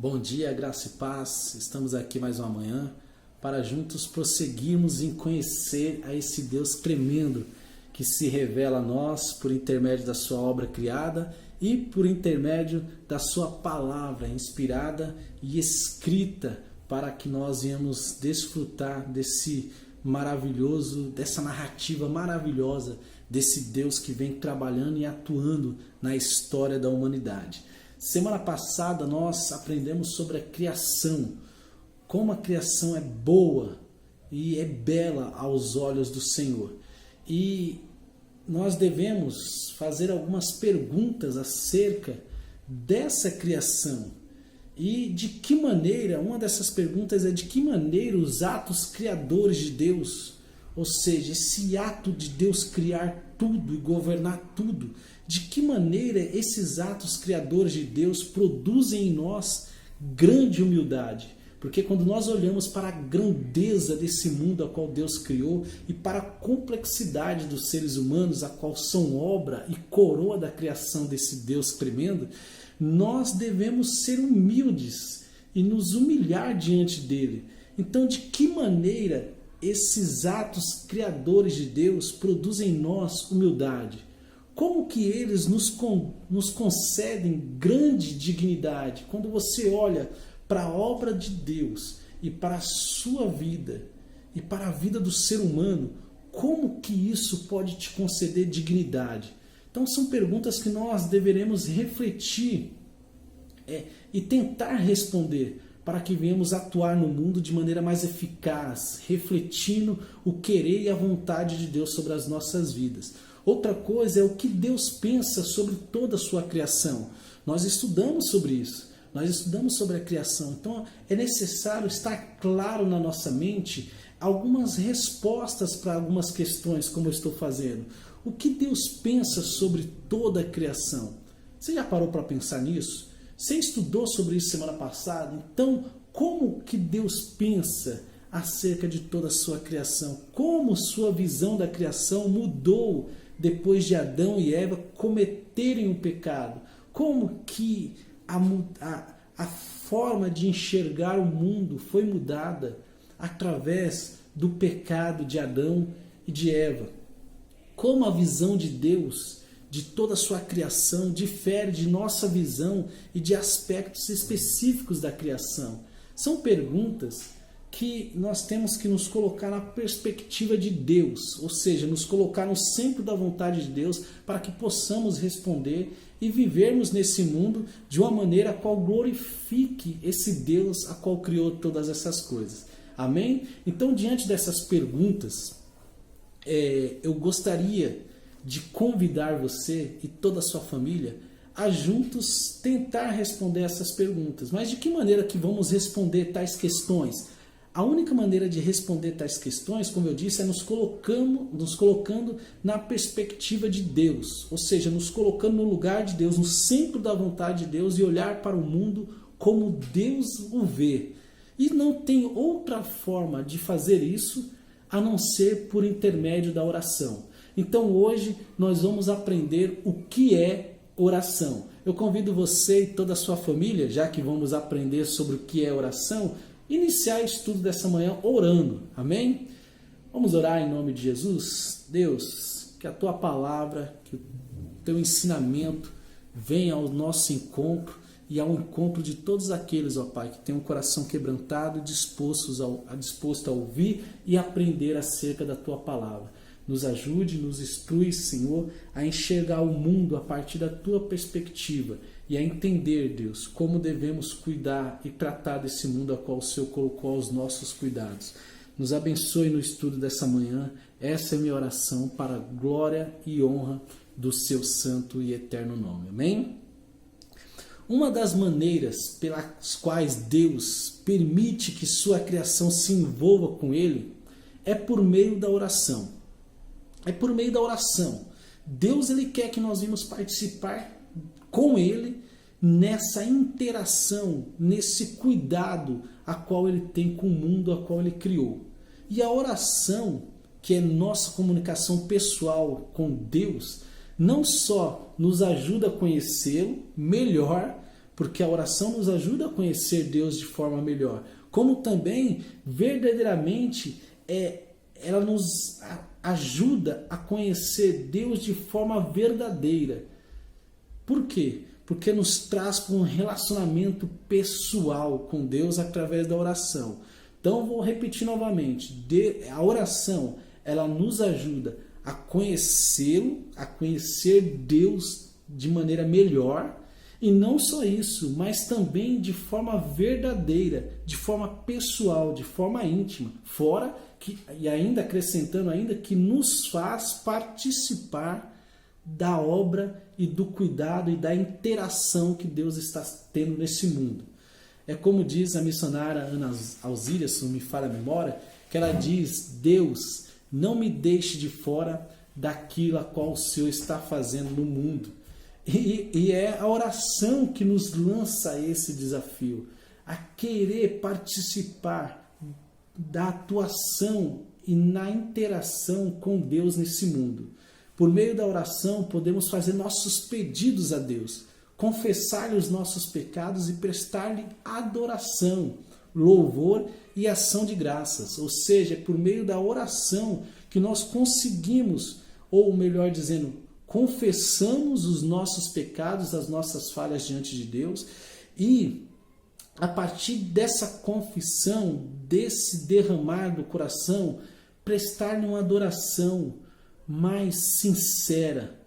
Bom dia, graça e paz. Estamos aqui mais uma manhã para juntos prosseguirmos em conhecer a esse Deus tremendo que se revela a nós por intermédio da sua obra criada e por intermédio da sua palavra inspirada e escrita para que nós venhamos desfrutar dessa narrativa maravilhosa desse Deus que vem trabalhando e atuando na história da humanidade. Semana passada nós aprendemos sobre a criação, como a criação é boa e é bela aos olhos do Senhor. E nós devemos fazer algumas perguntas acerca dessa criação. E de que maneira, uma dessas perguntas é de que maneira os atos criadores de Deus, ou seja, esse ato de Deus criar tudo e governar tudo, de que maneira esses atos criadores de Deus produzem em nós grande humildade. Porque quando nós olhamos para a grandeza desse mundo a qual Deus criou e para a complexidade dos seres humanos, a qual são obra e coroa da criação desse Deus tremendo, nós devemos ser humildes e nos humilhar diante dele. Então, de que maneira esses atos criadores de Deus produzem em nós humildade? Como que eles nos concedem grande dignidade? Quando você olha para a obra de Deus e para a sua vida e para a vida do ser humano, como que isso pode te conceder dignidade? Então são perguntas que nós deveremos refletir e tentar responder para que venhamos atuar no mundo de maneira mais eficaz, refletindo o querer e a vontade de Deus sobre as nossas vidas. Outra coisa é o que Deus pensa sobre toda a sua criação. Nós estudamos sobre isso. Nós estudamos sobre a criação. Então é necessário estar claro na nossa mente algumas respostas para algumas questões, como eu estou fazendo. O que Deus pensa sobre toda a criação? Você já parou para pensar nisso? Você estudou sobre isso semana passada? Então, como que Deus pensa acerca de toda a sua criação? Como sua visão da criação mudou depois de Adão e Eva cometerem o pecado? Como que a forma de enxergar o mundo foi mudada através do pecado de Adão e de Eva? Como a visão de Deus de toda a sua criação difere de nossa visão e de aspectos específicos da criação? São perguntas que nós temos que nos colocar na perspectiva de Deus, ou seja, nos colocar no centro da vontade de Deus para que possamos responder e vivermos nesse mundo de uma maneira a qual glorifique esse Deus a qual criou todas essas coisas. Amém? Então, diante dessas perguntas, eu gostaria de convidar você e toda a sua família a juntos tentar responder essas perguntas. Mas de que maneira que vamos responder tais questões? A única maneira de responder tais questões, como eu disse, é nos colocando na perspectiva de Deus. Ou seja, nos colocando no lugar de Deus, no centro da vontade de Deus e olhar para o mundo como Deus o vê. E não tem outra forma de fazer isso a não ser por intermédio da oração. Então hoje nós vamos aprender o que é oração. Eu convido você e toda a sua família, já que vamos aprender sobre o que é oração, iniciar o estudo dessa manhã orando. Amém? Vamos orar em nome de Jesus? Deus, que a tua palavra, que o teu ensinamento venha ao nosso encontro e ao encontro de todos aqueles, ó Pai, que têm um coração quebrantado e disposto a ouvir e aprender acerca da tua palavra. Nos ajude, nos instrui, Senhor, a enxergar o mundo a partir da tua perspectiva e a entender, Deus, como devemos cuidar e tratar desse mundo a qual o Senhor colocou aos nossos cuidados. Nos abençoe no estudo dessa manhã. Essa é minha oração para a glória e honra do seu santo e eterno nome. Amém? Uma das maneiras pelas quais Deus permite que sua criação se envolva com Ele é por meio da oração. É por meio da oração. Deus ele quer que nós venhamos participar com Ele nessa interação, nesse cuidado a qual Ele tem com o mundo a qual Ele criou. E a oração, que é nossa comunicação pessoal com Deus, não só nos ajuda a conhecê-lo melhor, porque a oração nos ajuda a conhecer Deus de forma melhor, como também verdadeiramente ela nos ajuda a conhecer Deus de forma verdadeira. Por quê? Porque nos traz para um relacionamento pessoal com Deus através da oração. Então vou repetir novamente, a oração ela nos ajuda a conhecê-lo, a conhecer Deus de maneira melhor, e não só isso, mas também de forma verdadeira, de forma pessoal, de forma íntima, fora que, e ainda acrescentando ainda, que nos faz participar da obra e do cuidado e da interação que Deus está tendo nesse mundo. É como diz a missionária Ana Alzíria, se não me falha a memória, que ela diz: Deus, não me deixe de fora daquilo a qual o Senhor está fazendo no mundo. E é a oração que nos lança esse desafio, a querer participar da atuação e na interação com Deus nesse mundo. Por meio da oração, podemos fazer nossos pedidos a Deus, confessar-lhe os nossos pecados e prestar-lhe adoração, louvor e ação de graças. Ou seja, é por meio da oração que nós conseguimos, ou melhor dizendo, confessamos os nossos pecados, as nossas falhas diante de Deus, e a partir dessa confissão, desse derramar do coração, prestar-lhe uma adoração mais sincera,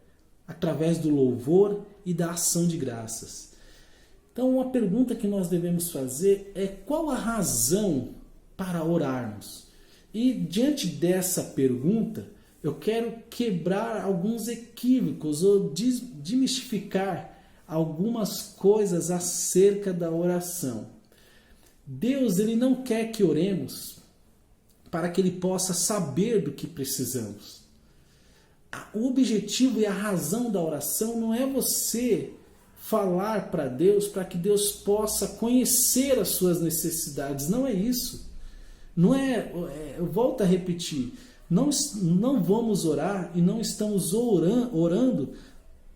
através do louvor e da ação de graças. Então, uma pergunta que nós devemos fazer é: qual a razão para orarmos? E diante dessa pergunta, eu quero quebrar alguns equívocos ou desmistificar algumas coisas acerca da oração. Deus, ele não quer que oremos para que ele possa saber do que precisamos. O objetivo e a razão da oração não é você falar para Deus para que Deus possa conhecer as suas necessidades. Não é isso. Não é, eu volto a repetir, não vamos orar e não estamos orando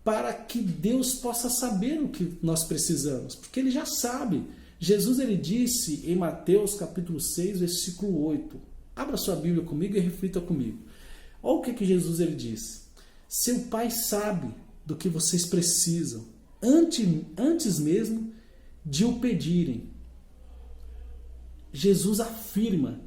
para que Deus possa saber o que nós precisamos, porque Ele já sabe. Jesus, ele disse em Mateus capítulo 6, versículo 8. Abra sua Bíblia comigo e reflita comigo. Olha o que Jesus ele disse: seu Pai sabe do que vocês precisam antes mesmo de o pedirem. Jesus afirma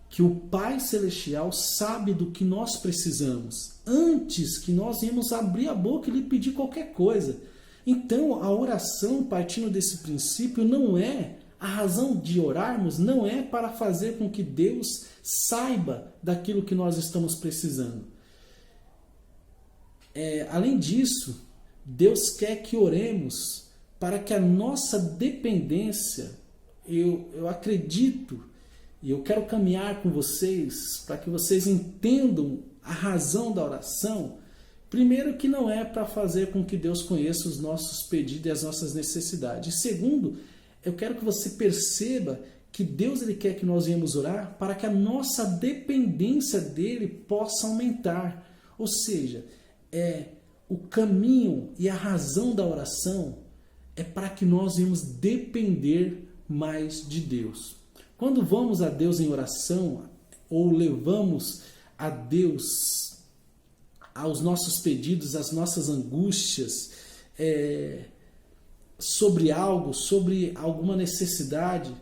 que o Pai Celestial sabe do que nós precisamos antes que nós íamos abrir a boca e lhe pedir qualquer coisa. Então, a oração, partindo desse princípio, não é a razão de orarmos, não é para fazer com que Deus saiba daquilo que nós estamos precisando. Além disso, Deus quer que oremos para que a nossa dependência, eu acredito, e eu quero caminhar com vocês para que vocês entendam a razão da oração. Primeiro, que não é para fazer com que Deus conheça os nossos pedidos e as nossas necessidades. E segundo, eu quero que você perceba que Deus ele quer que nós venhamos orar para que a nossa dependência dele possa aumentar. Ou seja, o caminho e a razão da oração é para que nós venhamos depender mais de Deus. Quando vamos a Deus em oração ou levamos a Deus aos nossos pedidos, às nossas angústias, sobre algo, sobre alguma necessidade,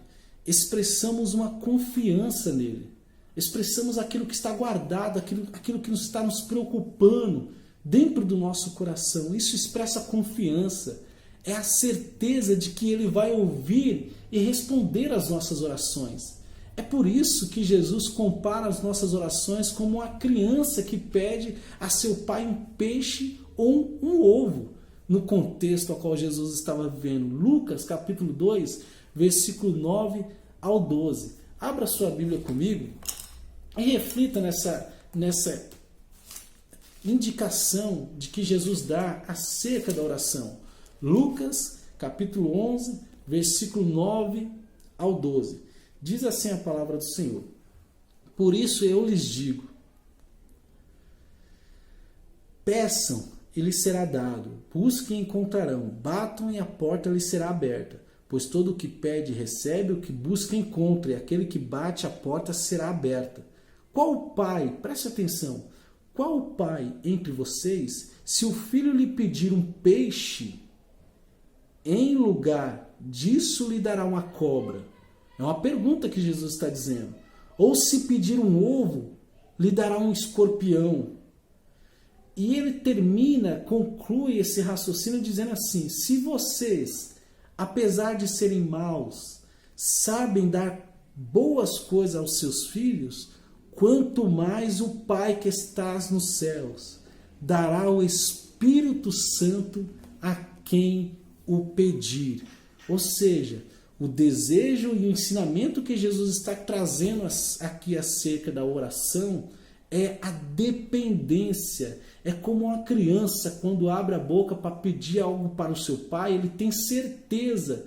expressamos uma confiança nele. Expressamos aquilo que está guardado, aquilo que está nos preocupando dentro do nosso coração. Isso expressa confiança. É a certeza de que ele vai ouvir e responder às nossas orações. É por isso que Jesus compara as nossas orações como uma criança que pede a seu pai um peixe ou um ovo, no contexto ao qual Jesus estava vivendo. Lucas capítulo 2, versículo 9 ao 12. Abra sua Bíblia comigo e reflita nessa indicação de que Jesus dá acerca da oração. Lucas capítulo 11, versículo 9 ao 12. Diz assim a palavra do Senhor: por isso eu lhes digo, peçam e lhes será dado. Busquem e encontrarão. Batam e a porta lhes será aberta. Pois todo o que pede recebe, o que busca encontra, e aquele que bate a porta será aberta. Qual pai, preste atenção, qual pai entre vocês, se o filho lhe pedir um peixe, em lugar disso lhe dará uma cobra? É uma pergunta que Jesus está dizendo. Ou se pedir um ovo, lhe dará um escorpião? E ele conclui esse raciocínio dizendo assim: se vocês, apesar de serem maus, sabem dar boas coisas aos seus filhos, quanto mais o Pai que estás nos céus dará o Espírito Santo a quem o pedir. Ou seja, o desejo e o ensinamento que Jesus está trazendo aqui acerca da oração é a dependência. É como uma criança, quando abre a boca para pedir algo para o seu pai, ele tem certeza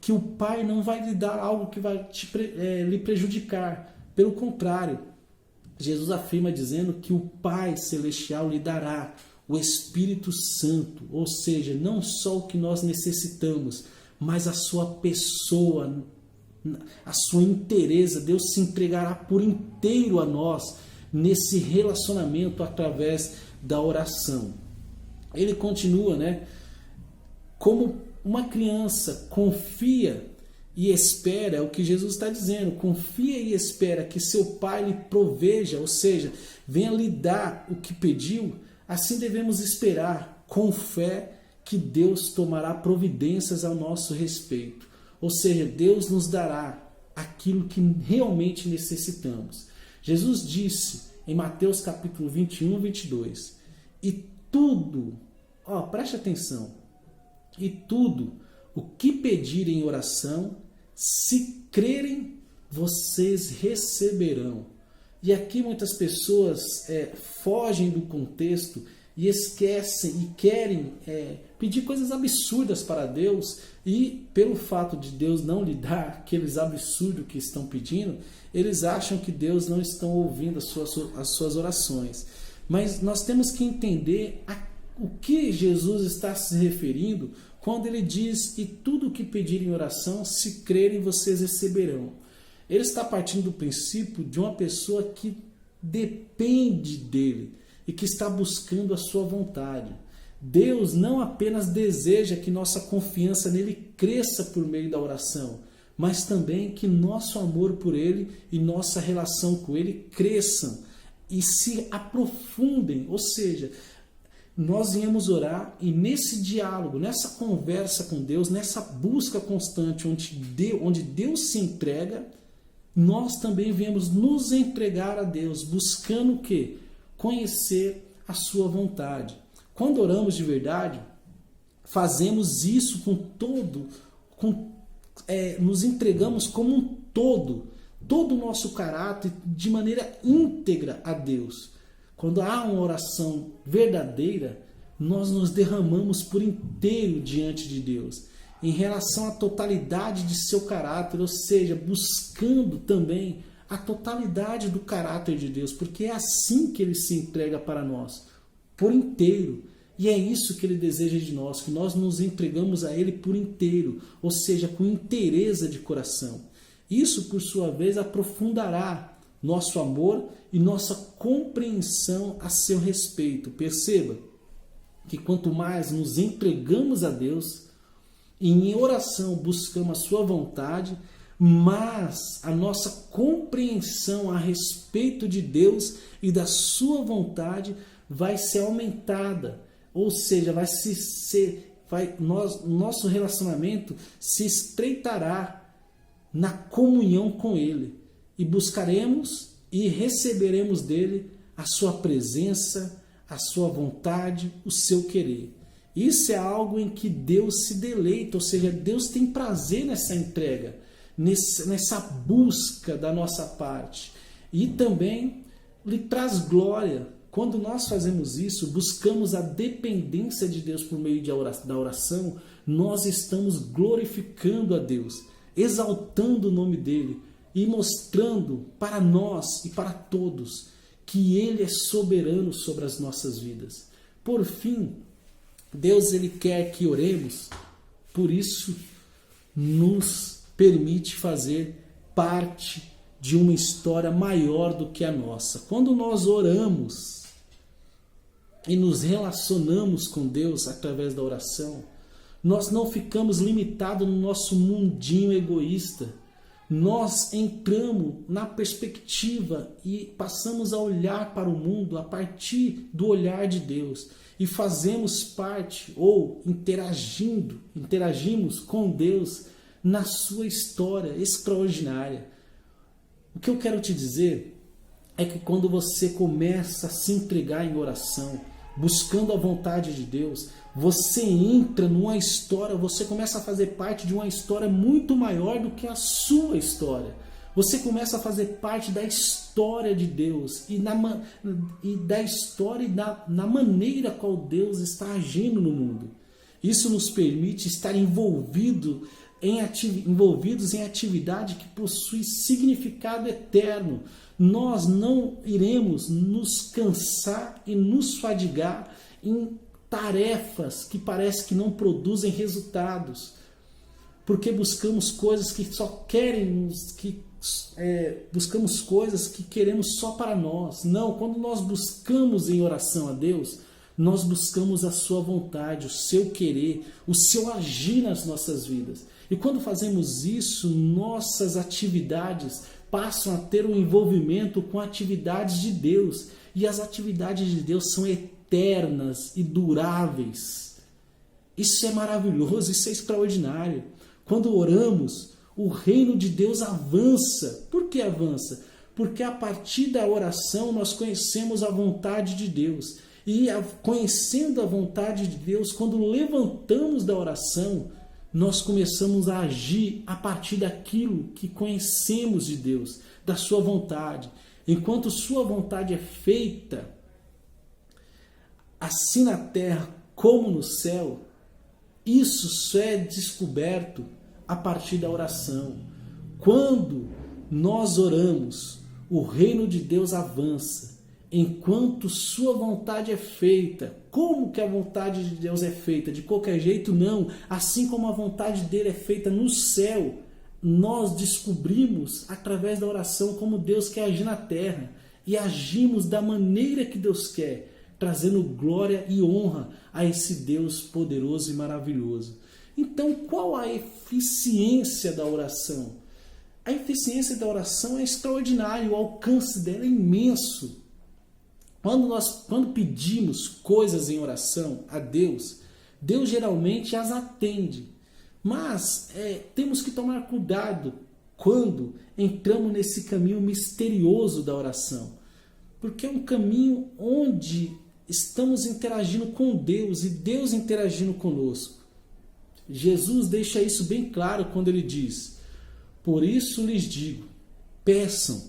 que o pai não vai lhe dar algo que vai lhe prejudicar. Pelo contrário, Jesus afirma dizendo que o Pai Celestial lhe dará o Espírito Santo, ou seja, não só o que nós necessitamos, mas a sua pessoa, a sua inteireza. Deus se entregará por inteiro a nós nesse relacionamento através da oração. Ele continua, como uma criança confia e espera, é o que Jesus está dizendo, confia e espera que seu pai lhe proveja, ou seja, venha lhe dar o que pediu, assim devemos esperar com fé que Deus tomará providências ao nosso respeito. Ou seja, Deus nos dará aquilo que realmente necessitamos. Jesus disse em Mateus capítulo 21, 22, e tudo, preste atenção, e tudo o que pedirem em oração, se crerem, vocês receberão. E aqui muitas pessoas fogem do contexto e esquecem e querem pedir coisas absurdas para Deus, e pelo fato de Deus não lhe dar aqueles absurdos que estão pedindo, eles acham que Deus não está ouvindo as suas orações. Mas nós temos que entender o que Jesus está se referindo quando ele diz: e tudo o que pedirem em oração, se crerem, vocês receberão. Ele está partindo do princípio de uma pessoa que depende dele e que está buscando a sua vontade. Deus não apenas deseja que nossa confiança nele cresça por meio da oração, mas também que nosso amor por ele e nossa relação com ele cresçam e se aprofundem. Ou seja, nós viemos orar e nesse diálogo, nessa conversa com Deus, nessa busca constante onde Deus se entrega, nós também viemos nos entregar a Deus, buscando o quê? Conhecer a sua vontade. Quando oramos de verdade, fazemos isso nos entregamos como um todo o nosso caráter de maneira íntegra a Deus. Quando há uma oração verdadeira, nós nos derramamos por inteiro diante de Deus, em relação à totalidade de seu caráter, ou seja, buscando também a totalidade do caráter de Deus, porque é assim que ele se entrega para nós, por inteiro. E é isso que ele deseja de nós, que nós nos entregamos a ele por inteiro, ou seja, com inteireza de coração. Isso, por sua vez, aprofundará nosso amor e nossa compreensão a seu respeito. Perceba que quanto mais nos entregamos a Deus, e em oração buscamos a sua vontade, mas a nossa compreensão a respeito de Deus e da sua vontade vai ser aumentada. Ou seja, nosso relacionamento se estreitará na comunhão com Ele. E buscaremos e receberemos dele a sua presença, a sua vontade, o seu querer. Isso é algo em que Deus se deleita, ou seja, Deus tem prazer nessa entrega, nessa busca da nossa parte. E também lhe traz glória. Quando nós fazemos isso, buscamos a dependência de Deus por meio da oração, nós estamos glorificando a Deus, exaltando o nome dele e mostrando para nós e para todos que ele é soberano sobre as nossas vidas. Por fim, Deus ele quer que oremos, por isso nos permite fazer parte de uma história maior do que a nossa. Quando nós oramos e nos relacionamos com Deus através da oração, nós não ficamos limitados no nosso mundinho egoísta. Nós entramos na perspectiva e passamos a olhar para o mundo a partir do olhar de Deus e fazemos parte ou interagimos com Deus na sua história extraordinária. O que eu quero te dizer é que quando você começa a se entregar em oração, buscando a vontade de Deus, você entra numa história, você começa a fazer parte de uma história muito maior do que a sua história. Você começa a fazer parte da história de Deus da história e na maneira qual Deus está agindo no mundo. Isso nos permite estar envolvidos em atividade que possui significado eterno. Nós não iremos nos cansar e nos fadigar em tarefas que parece que não produzem resultados, porque buscamos coisas que só buscamos coisas que queremos só para nós. Não, quando nós buscamos em oração a Deus, nós buscamos a sua vontade, o seu querer, o seu agir nas nossas vidas. E quando fazemos isso, nossas atividades passam a ter um envolvimento com atividades de Deus. E as atividades de Deus são eternas e duráveis. Isso é maravilhoso, isso é extraordinário. Quando oramos, o reino de Deus avança. Por que avança? Porque a partir da oração nós conhecemos a vontade de Deus. E conhecendo a vontade de Deus, quando levantamos da oração, nós começamos a agir a partir daquilo que conhecemos de Deus, da sua vontade. Enquanto sua vontade é feita, assim na terra como no céu, isso só é descoberto a partir da oração. Quando nós oramos, o reino de Deus avança. Enquanto sua vontade é feita. Como que a vontade de Deus é feita? De qualquer jeito? Não. Assim como a vontade dele é feita no céu, nós descobrimos através da oração como Deus quer agir na terra. E agimos da maneira que Deus quer, trazendo glória e honra a esse Deus poderoso e maravilhoso. Então, qual a eficiência da oração? A eficiência da oração é extraordinária, o alcance dela é imenso. Quando pedimos coisas em oração a Deus, Deus geralmente as atende. Mas temos que tomar cuidado quando entramos nesse caminho misterioso da oração. Porque é um caminho onde estamos interagindo com Deus e Deus interagindo conosco. Jesus deixa isso bem claro quando ele diz: por isso lhes digo, peçam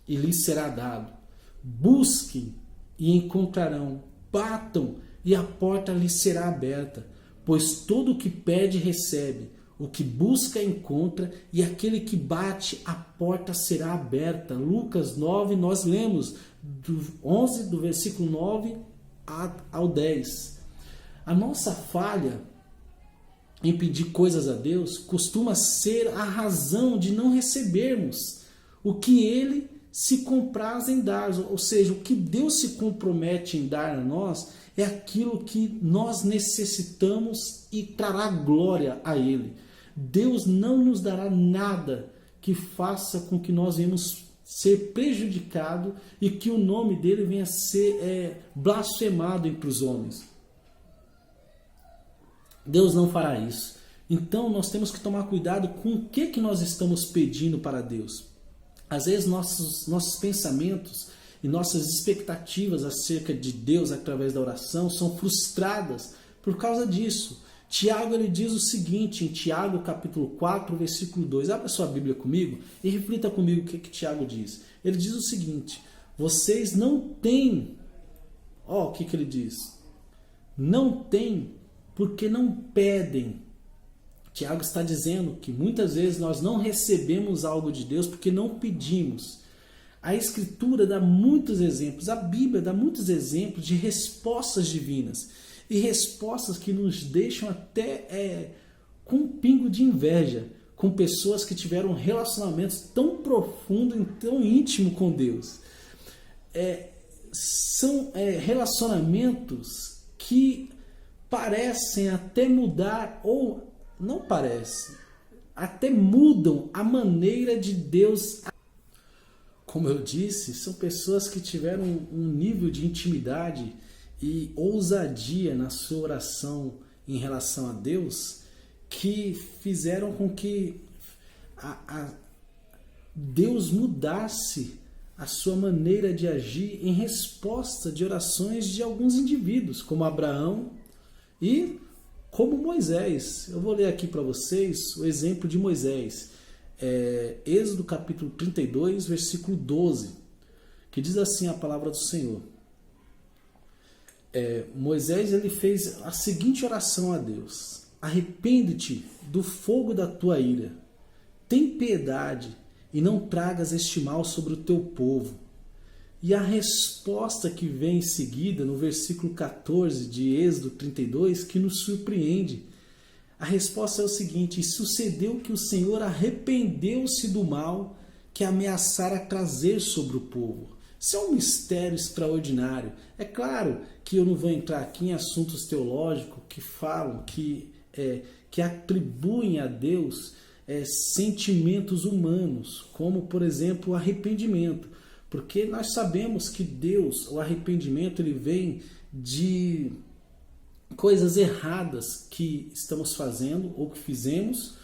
e lhes será dado. Busquem e encontrarão, batam e a porta lhes será aberta, pois todo o que pede recebe, o que busca encontra e aquele que bate a porta será aberta. Lucas 9, nós lemos do versículo 9 ao 10. A nossa falha em pedir coisas a Deus costuma ser a razão de não recebermos o que Ele se compraz em dar, ou seja, o que Deus se compromete em dar a nós é aquilo que nós necessitamos e trará glória a Ele. Deus não nos dará nada que faça com que nós venhamos ser prejudicados e que o nome dele venha a ser blasfemado entre os homens. Deus não fará isso. Então nós temos que tomar cuidado com o que nós estamos pedindo para Deus. Às vezes nossos pensamentos e nossas expectativas acerca de Deus através da oração são frustradas por causa disso. Tiago ele diz o seguinte, em Tiago capítulo 4, versículo 2. Abra sua Bíblia comigo e reflita comigo o que Tiago diz. Ele diz o seguinte: vocês não têm... o que ele diz? Não têm porque não pedem. Tiago está dizendo que muitas vezes nós não recebemos algo de Deus porque não pedimos. A Escritura dá muitos exemplos, a Bíblia dá muitos exemplos de respostas divinas e respostas que nos deixam até com um pingo de inveja, com pessoas que tiveram relacionamentos tão profundos e tão íntimos com Deus. São relacionamentos que parecem até mudar, ou não parecem, até mudam a maneira de Deus. Como eu disse, são pessoas que tiveram um nível de intimidade e ousadia na sua oração em relação a Deus, que fizeram com que Deus mudasse a sua maneira de agir em resposta de orações de alguns indivíduos, como Abraão e como Moisés. Eu vou ler aqui para vocês o exemplo de Moisés. Êxodo capítulo 32, versículo 12, que diz assim a palavra do Senhor. Moisés ele fez a seguinte oração a Deus: arrepende-te do fogo da tua ira, tem piedade e não tragas este mal sobre o teu povo. E a resposta que vem em seguida, no versículo 14 de Êxodo 32, que nos surpreende. A resposta é o seguinte: e sucedeu que o Senhor arrependeu-se do mal que ameaçara trazer sobre o povo. Isso é um mistério extraordinário. É claro que eu não vou entrar aqui em assuntos teológicos que falam, que atribuem a Deus sentimentos humanos, como, por exemplo, o arrependimento. Porque nós sabemos que Deus, o arrependimento, ele vem de coisas erradas que estamos fazendo ou que fizemos,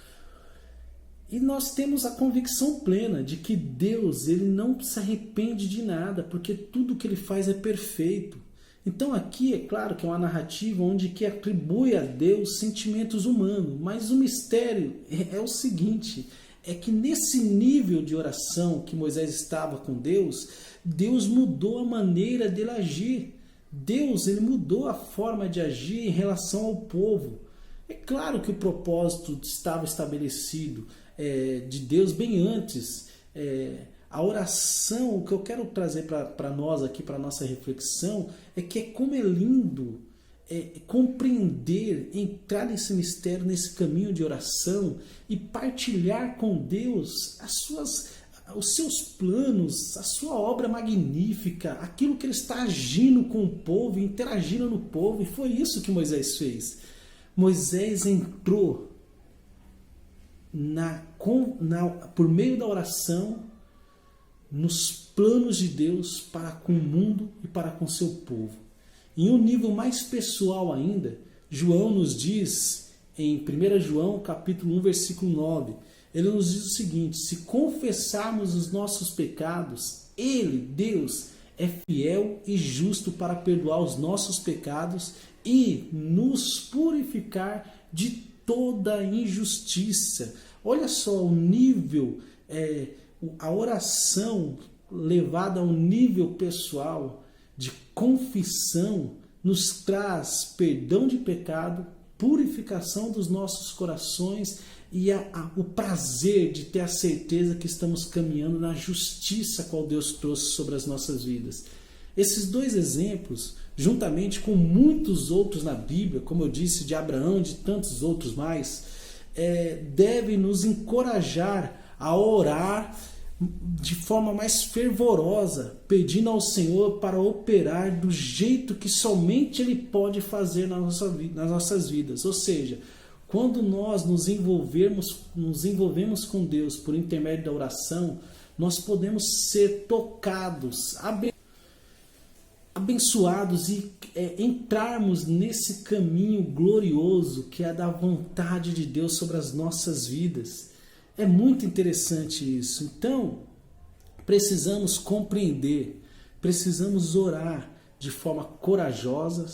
e nós temos a convicção plena de que Deus ele não se arrepende de nada, porque tudo que ele faz é perfeito. Então aqui é claro que é uma narrativa onde que atribui a Deus sentimentos humanos, mas o mistério é o seguinte: é que nesse nível de oração que Moisés estava com Deus, Deus mudou a maneira dele agir. Deus ele mudou a forma de agir em relação ao povo. É claro que o propósito estava estabelecido de Deus bem antes. A oração, o que eu quero trazer para nós aqui, para a nossa reflexão, é que como é lindo compreender, entrar nesse mistério, nesse caminho de oração e partilhar com Deus os seus planos, a sua obra magnífica, aquilo que ele está agindo com o povo, interagindo no povo. E foi isso que Moisés fez. Moisés entrou por meio da oração nos planos de Deus para com o mundo e para com seu povo. Em um nível mais pessoal ainda, João nos diz, em 1 João capítulo 1, versículo 9, ele nos diz o seguinte: se confessarmos os nossos pecados, ele, Deus, é fiel e justo para perdoar os nossos pecados e nos purificar de toda injustiça. Olha só o nível, a oração levada a um nível pessoal de confissão nos traz perdão de pecado, purificação dos nossos corações e o prazer de ter a certeza que estamos caminhando na justiça qual Deus trouxe sobre as nossas vidas. Esses dois exemplos, juntamente com muitos outros na Bíblia, como eu disse, de Abraão, de tantos outros mais, devem nos encorajar a orar de forma mais fervorosa, pedindo ao Senhor para operar do jeito que somente Ele pode fazer nas nossas vidas. Ou seja, quando nós nos envolvemos com Deus por intermédio da oração, nós podemos ser tocados, abençoados e entrarmos nesse caminho glorioso que é da vontade de Deus sobre as nossas vidas. É muito interessante isso. Então, precisamos compreender, precisamos orar de forma corajosa,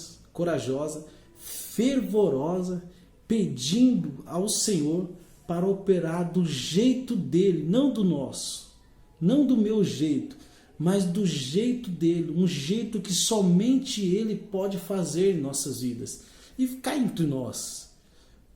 fervorosa, pedindo ao Senhor para operar do jeito dele, não do nosso, não do meu jeito, mas do jeito dele, um jeito que somente ele pode fazer em nossas vidas. E cá entre nós,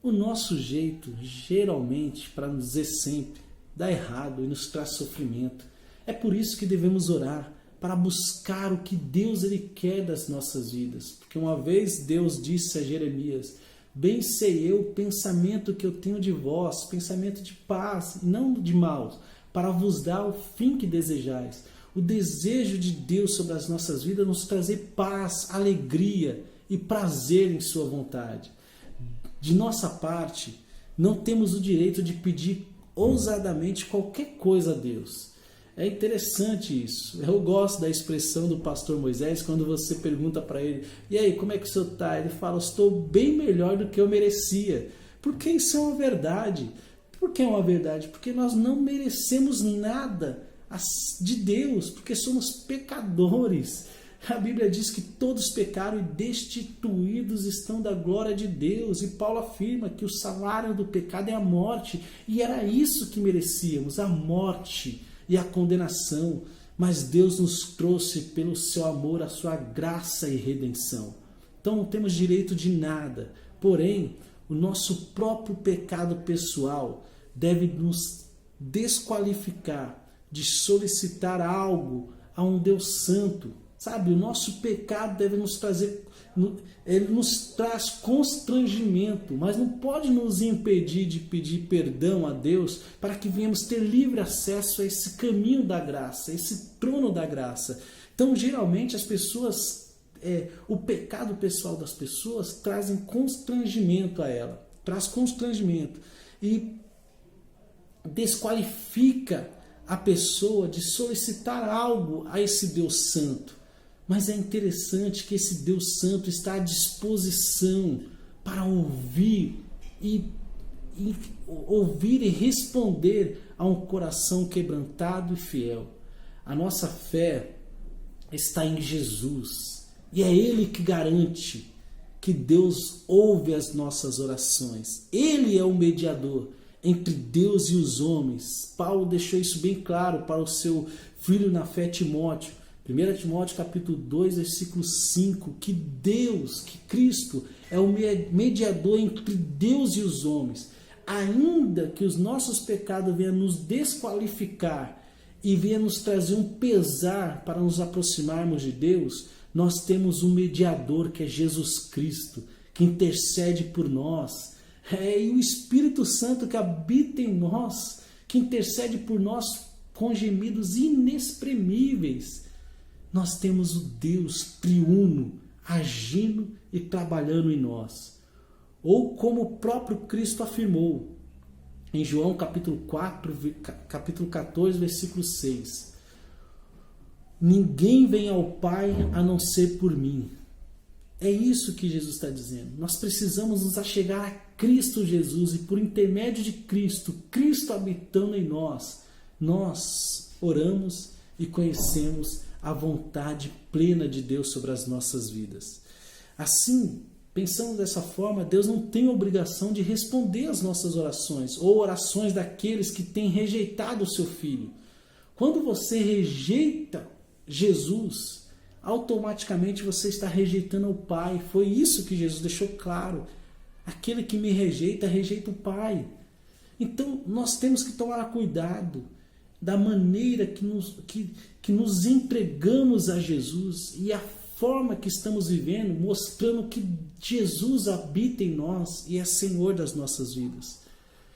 o nosso jeito, geralmente, para não dizer sempre, dá errado e nos traz sofrimento. É por isso que devemos orar, para buscar o que Deus ele quer das nossas vidas. Porque uma vez Deus disse a Jeremias: bem sei eu o pensamento que eu tenho de vós, pensamento de paz e não de mal, para vos dar o fim que desejais. O desejo de Deus sobre as nossas vidas é nos trazer paz, alegria e prazer em sua vontade. De nossa parte, não temos o direito de pedir ousadamente qualquer coisa a Deus. É interessante isso. Eu gosto da expressão do pastor Moisés quando você pergunta para ele: e aí, como é que o senhor está? Ele fala: estou bem melhor do que eu merecia. Porque isso é uma verdade. Por que é uma verdade? Porque nós não merecemos nada de Deus, porque somos pecadores. A Bíblia diz que todos pecaram e destituídos estão da glória de Deus. E Paulo afirma que o salário do pecado é a morte. E era isso que merecíamos, a morte e a condenação. Mas Deus nos trouxe pelo seu amor a sua graça e redenção. Então não temos direito de nada. Porém, o nosso próprio pecado pessoal deve nos desqualificar de solicitar algo a um Deus santo. Sabe, o nosso pecado deve nos trazer, ele nos traz constrangimento, mas não pode nos impedir de pedir perdão a Deus para que venhamos ter livre acesso a esse caminho da graça, a esse trono da graça. Então, geralmente, as pessoas, o pecado pessoal das pessoas trazem constrangimento a ela, traz constrangimento e desqualifica a pessoa de solicitar algo a esse Deus santo. Mas é interessante que esse Deus santo está à disposição para ouvir e responder a um coração quebrantado e fiel. A nossa fé está em Jesus e é Ele que garante que Deus ouve as nossas orações. Ele é o mediador entre Deus e os homens. Paulo deixou isso bem claro para o seu filho na fé, Timóteo. 1 Timóteo capítulo 2, versículo 5, que Deus, que Cristo é o mediador entre Deus e os homens. Ainda que os nossos pecados venham nos desqualificar e venham nos trazer um pesar para nos aproximarmos de Deus, nós temos um mediador que é Jesus Cristo, que intercede por nós. E o Espírito Santo que habita em nós, que intercede por nós com gemidos inexprimíveis. Nós temos o Deus triuno agindo e trabalhando em nós. Ou como o próprio Cristo afirmou em João capítulo 14, versículo 6. Ninguém vem ao Pai a não ser por mim. É isso que Jesus está dizendo. Nós precisamos nos achegar a Cristo Jesus e por intermédio de Cristo, Cristo habitando em nós, nós oramos e conhecemos a vontade plena de Deus sobre as nossas vidas. Assim, pensando dessa forma, Deus não tem obrigação de responder às nossas orações ou orações daqueles que têm rejeitado o seu Filho. Quando você rejeita Jesus, automaticamente você está rejeitando o Pai. Foi isso que Jesus deixou claro. Aquele que me rejeita, rejeita o Pai. Então, nós temos que tomar cuidado da maneira que nos entregamos a Jesus e a forma que estamos vivendo, mostrando que Jesus habita em nós e é Senhor das nossas vidas.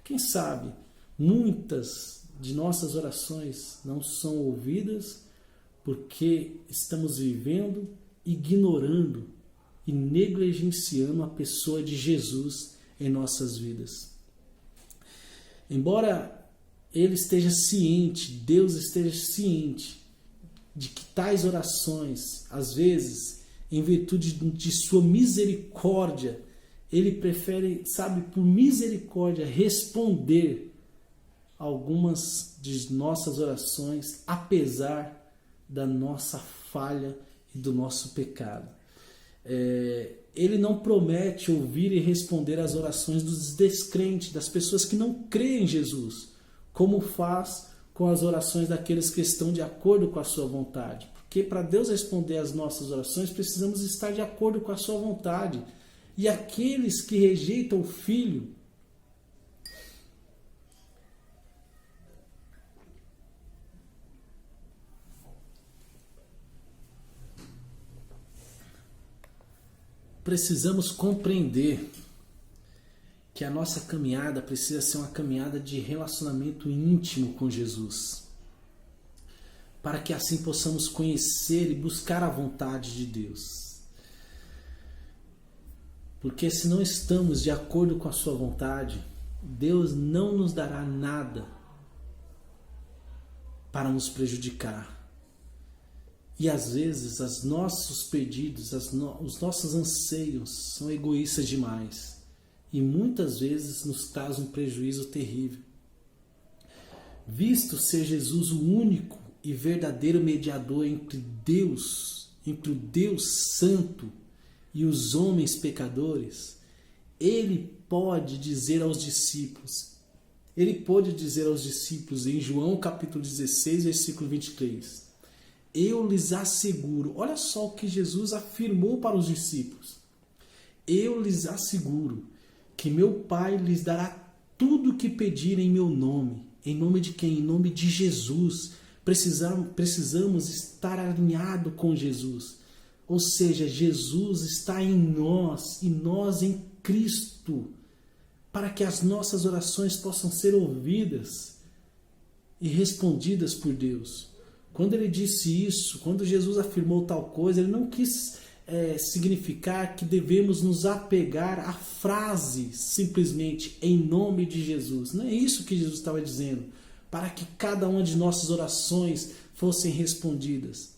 Quem sabe, muitas de nossas orações não são ouvidas porque estamos vivendo, ignorando e negligenciando a pessoa de Jesus em nossas vidas. Embora Ele esteja ciente, Deus esteja ciente de que tais orações, às vezes, em virtude de sua misericórdia, Ele prefere, por misericórdia, responder algumas de nossas orações, apesar da nossa falha e do nosso pecado. Ele não promete ouvir e responder às orações dos descrentes, das pessoas que não creem em Jesus, como faz com as orações daqueles que estão de acordo com a sua vontade. Porque para Deus responder às nossas orações, precisamos estar de acordo com a sua vontade. E aqueles que rejeitam o Filho, precisamos compreender que a nossa caminhada precisa ser uma caminhada de relacionamento íntimo com Jesus, para que assim possamos conhecer e buscar a vontade de Deus. Porque se não estamos de acordo com a sua vontade, Deus não nos dará nada para nos prejudicar. E às vezes os nossos pedidos, os nossos anseios são egoístas demais. E muitas vezes nos traz um prejuízo terrível. Visto ser Jesus o único e verdadeiro mediador entre o Deus Santo e os homens pecadores, ele pôde dizer aos discípulos em João capítulo 16, versículo 23, eu lhes asseguro, olha só o que Jesus afirmou para os discípulos, eu lhes asseguro que meu Pai lhes dará tudo o que pedirem em meu nome. Em nome de quem? Em nome de Jesus. Precisamos estar alinhados com Jesus. Ou seja, Jesus está em nós e nós em Cristo, para que as nossas orações possam ser ouvidas e respondidas por Deus. Quando ele disse isso, quando Jesus afirmou tal coisa, ele não quis significar que devemos nos apegar à frase simplesmente em nome de Jesus. Não é isso que Jesus estava dizendo, para que cada uma de nossas orações fossem respondidas.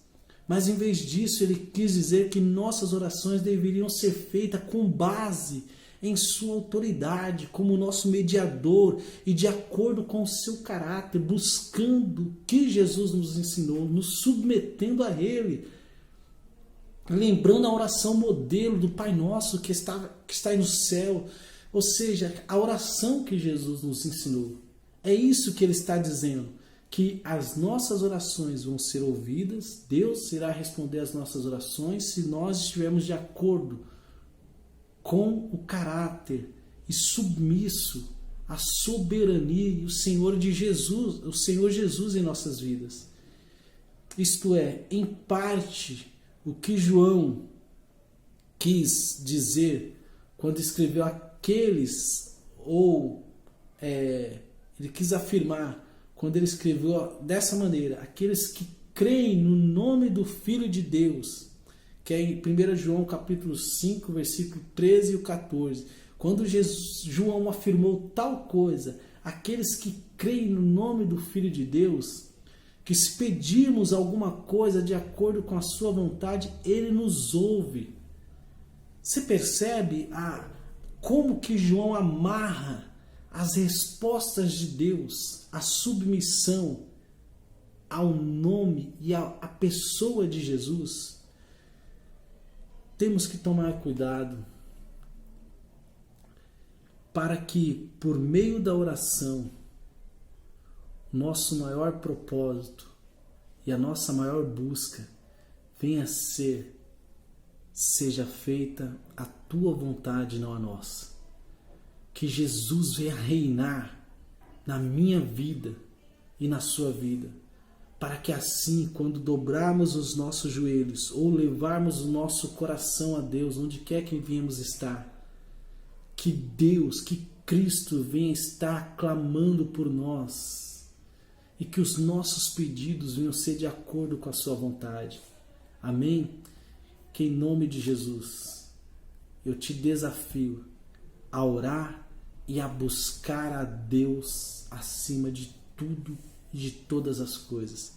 Mas em vez disso, ele quis dizer que nossas orações deveriam ser feitas com base em sua autoridade, como nosso mediador e de acordo com o seu caráter, buscando o que Jesus nos ensinou, nos submetendo a ele, lembrando a oração modelo do Pai Nosso que está aí no céu, ou seja, a oração que Jesus nos ensinou. É isso que ele está dizendo, que as nossas orações vão ser ouvidas, Deus irá responder às nossas orações se nós estivermos de acordo com o caráter e submisso à soberania e o Senhor Jesus em nossas vidas. Isto é, em parte, o que João quis dizer quando escreveu aqueles, ele quis afirmar, quando ele escreveu dessa maneira, aqueles que creem no nome do Filho de Deus, que é em 1 João capítulo 5, versículo 13 e 14. Quando João afirmou tal coisa, aqueles que creem no nome do Filho de Deus, que se pedirmos alguma coisa de acordo com a sua vontade, ele nos ouve. Você percebe como que João amarra as respostas de Deus, a submissão ao nome e à pessoa de Jesus? Temos que tomar cuidado para que, por meio da oração, nosso maior propósito e a nossa maior busca seja feita a tua vontade, não a nossa. Que Jesus venha reinar na minha vida e na sua vida, para que assim, quando dobrarmos os nossos joelhos ou levarmos o nosso coração a Deus, onde quer que viemos estar, que Cristo venha estar clamando por nós e que os nossos pedidos venham ser de acordo com a sua vontade. Amém? Que em nome de Jesus eu te desafio a orar e a buscar a Deus acima de tudo e de todas as coisas.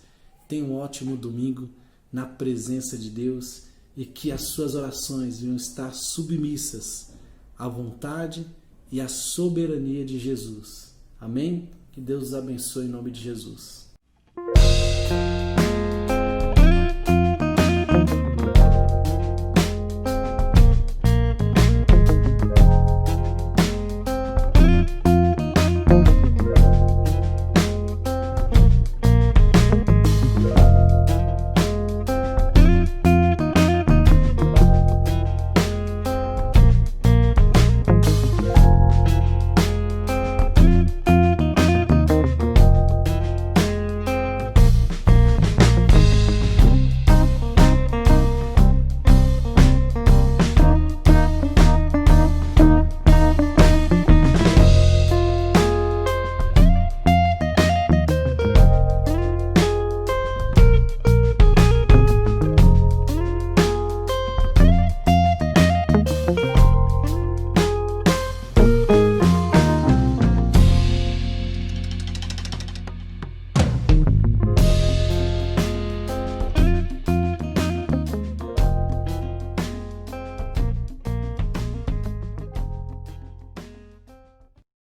Tenha um ótimo domingo na presença de Deus e que as suas orações venham estar submissas à vontade e à soberania de Jesus. Amém? Que Deus os abençoe em nome de Jesus.